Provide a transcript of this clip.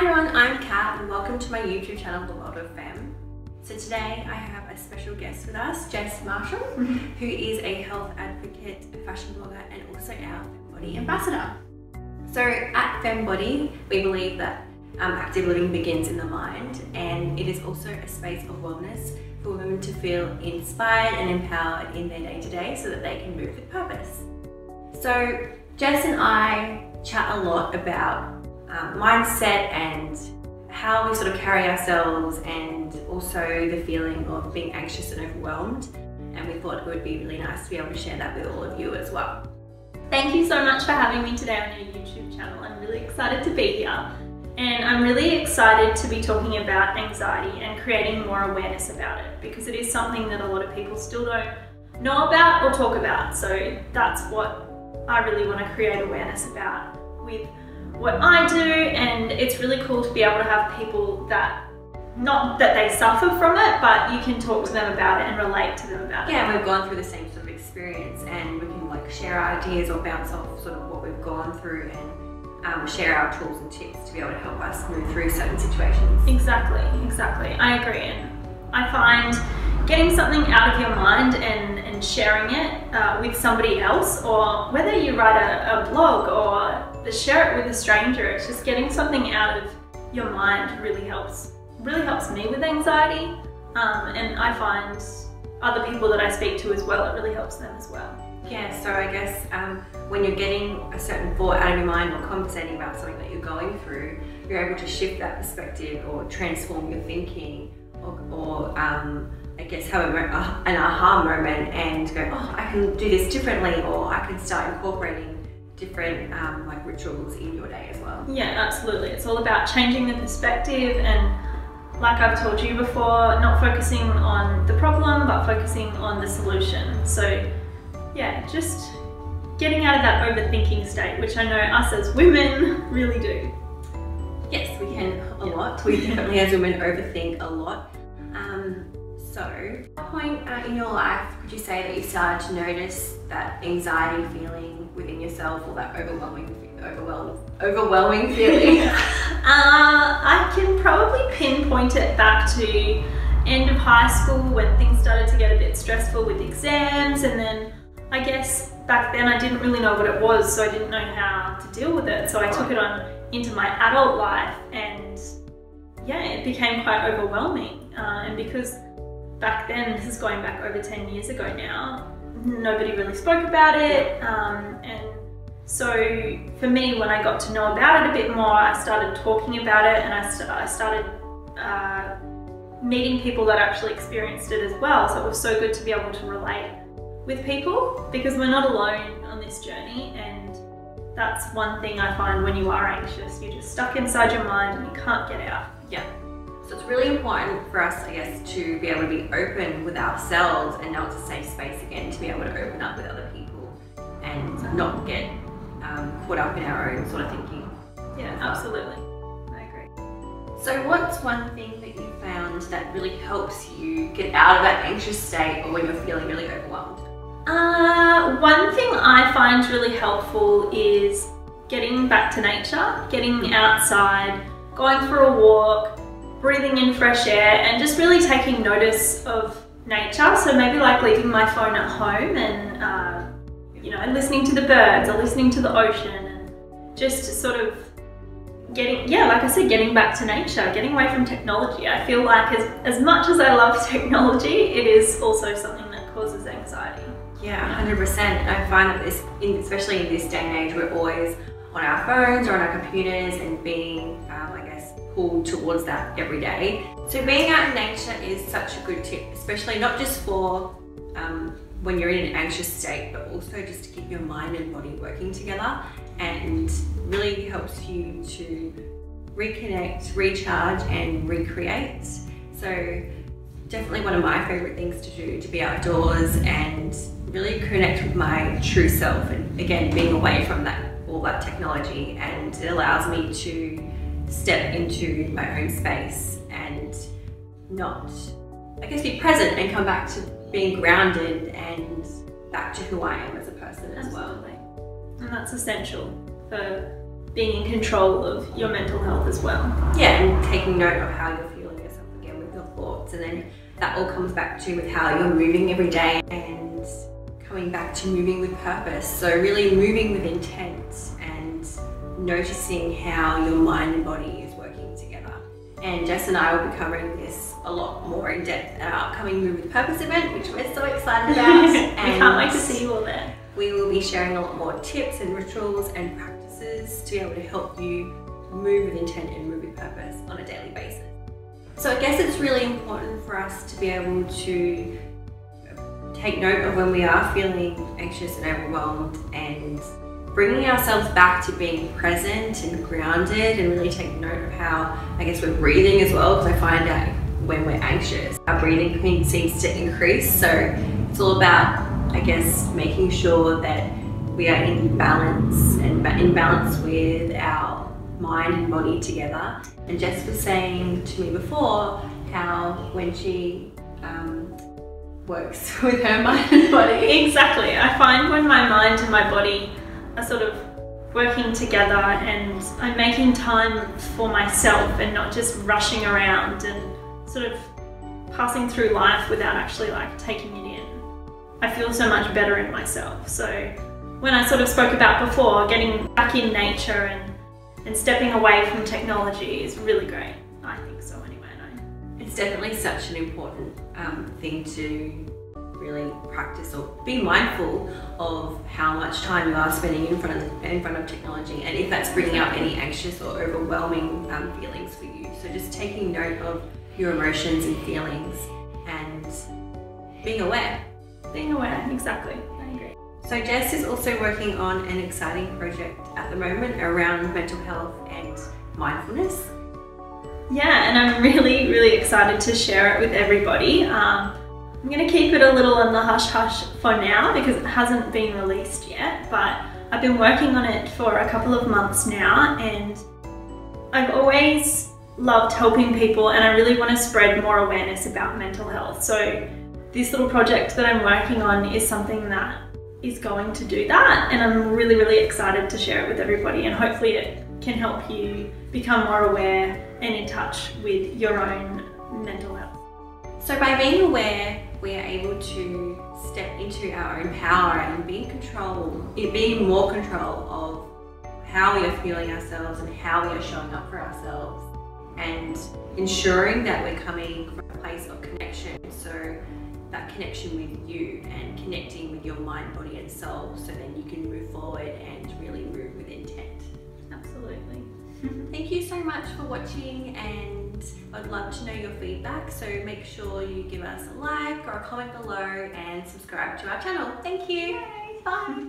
everyone, I'm Kat and welcome to my YouTube channel, The World of Femme. So today I have a special guest with us, Jess Marshall, who is a health advocate, a fashion blogger and also our Body ambassador. So at FemBody, we believe that active living begins in the mind, and it is also a space of wellness for women to feel inspired and empowered in their day-to-day so that they can move with purpose. So Jess and I chat a lot about mindset and how we sort of carry ourselves, and also the feeling of being anxious and overwhelmed, and we thought it would be really nice to be able to share that with all of you as well. Thank you so much for having me today on your YouTube channel. I'm really excited to be here, and I'm really excited to be talking about anxiety and creating more awareness about it, because it is something that a lot of people still don't know about or talk about. So that's what I really want to create awareness about with what I do, and it's really cool to be able to have people that, not that they suffer from it, but you can talk to them about it and relate to them about it. Yeah, we've gone through the same sort of experience, and we can like share our ideas or bounce off sort of what we've gone through, and share our tools and tips to be able to help us move through certain situations. Exactly. I agree, and I find getting something out of your mind and sharing it with somebody else, or whether you write a blog or share it with a stranger, it's just getting something out of your mind really helps me with anxiety, and I find other people that I speak to as well, it really helps them as well. Yeah, so I guess when you're getting a certain thought out of your mind or conversating about something that you're going through, you're able to shift that perspective or transform your thinking, or I guess have an aha moment and go, oh, I can do this differently, or I can start incorporating different like rituals in your day as well. Yeah, absolutely. It's all about changing the perspective, and like I've told you before, not focusing on the problem but focusing on the solution. So yeah, just getting out of that overthinking state, which I know us as women really do. Yes, we can a lot. We definitely as women overthink a lot. So at what point in your life could you say that you started to notice that anxiety feeling within yourself, or that overwhelming feeling? I can probably pinpoint it back to end of high school, when things started to get a bit stressful with exams, and then I guess back then I didn't really know what it was, so I didn't know how to deal with it. So I took it on into my adult life, and yeah, it became quite overwhelming. And because back then, this is going back over 10 years ago now, nobody really spoke about it. And so for me, when I got to know about it a bit more, I started talking about it, and I started meeting people that actually experienced it as well. So it was so good to be able to relate with people, because we're not alone on this journey. And that's one thing I find when you are anxious, you're just stuck inside your mind and you can't get out. Yeah. So it's really important for us, I guess, to be able to be open with ourselves and know it's a safe space again to be able to open up with other people and not get caught up in our own sort of thinking. Yeah, absolutely. I agree. So what's one thing that you found that really helps you get out of that anxious state, or when you're feeling really overwhelmed? One thing I find really helpful is getting back to nature, getting outside, going for a walk, breathing in fresh air, and just really taking notice of nature. So maybe like leaving my phone at home and you know, listening to the birds or listening to the ocean, and just sort of getting, yeah, like I said, getting back to nature, getting away from technology. I feel like as much as I love technology, it is also something that causes anxiety. Yeah, 100%. I find that especially in this day and age, we're always on our phones or on our computers and being, I guess, pulled towards that every day. So being out in nature is such a good tip, especially not just for when you're in an anxious state, but also just to keep your mind and body working together, and really helps you to reconnect, recharge and recreate. So definitely one of my favorite things to do, to be outdoors and really connect with my true self, and again, being away from all that technology, and it allows me to step into my own space and not, I guess, be present and come back to being grounded and back to who I am as a person as well. And that's essential for being in control of your mental health as well. Yeah, and taking note of how you're feeling yourself again with your thoughts, and then that all comes back to with how you're moving every day and coming back to moving with purpose. So really moving with intent and noticing how your mind and body is working together. And Jess and I will be covering this a lot more in depth at our upcoming Move with Purpose event, which we're so excited about. We can't wait to see you all there. We will be sharing a lot more tips and rituals and practices to be able to help you move with intent and move with purpose on a daily basis. So I guess it's really important for us to be able to take note of when we are feeling anxious and overwhelmed, and bringing ourselves back to being present and grounded, and really take note of how, I guess, we're breathing as well, because I find that when we're anxious, our breathing seems to increase. So it's all about, I guess, making sure that we are in balance and in balance with our mind and body together. And Jess was saying to me before how when she works with her mind and body. Exactly. I find when my mind and my body are sort of working together and I'm making time for myself and not just rushing around and sort of passing through life without actually like taking it in, I feel so much better in myself. So when I sort of spoke about before, getting back in nature and stepping away from technology is really great. I think so anyway. It's definitely such an important thing to really practice, or be mindful of how much time you are spending in front of technology, and if that's bringing up any anxious or overwhelming feelings for you. So just taking note of your emotions and feelings and being aware. Being aware, exactly. I agree. So Jess is also working on an exciting project at the moment around mental health and mindfulness. Yeah, and I'm really, really excited to share it with everybody. I'm going to keep it a little on the hush-hush for now because it hasn't been released yet, but I've been working on it for a couple of months now, and I've always loved helping people, and I really want to spread more awareness about mental health. So this little project that I'm working on is something that is going to do that, and I'm really, really excited to share it with everybody, and hopefully it can help you become more aware and in touch with your own mental health. So by being aware, we are able to step into our own power and be in control, being more control of how we are feeling ourselves and how we are showing up for ourselves, and ensuring that we're coming from a place of connection. So that connection with you and connecting with your mind, body and soul, so then you can move forward and really move with intent. Absolutely. Thank you so much for watching, and I'd love to know your feedback, so make sure you give us a like or a comment below and subscribe to our channel. Thank you. Yay. Bye.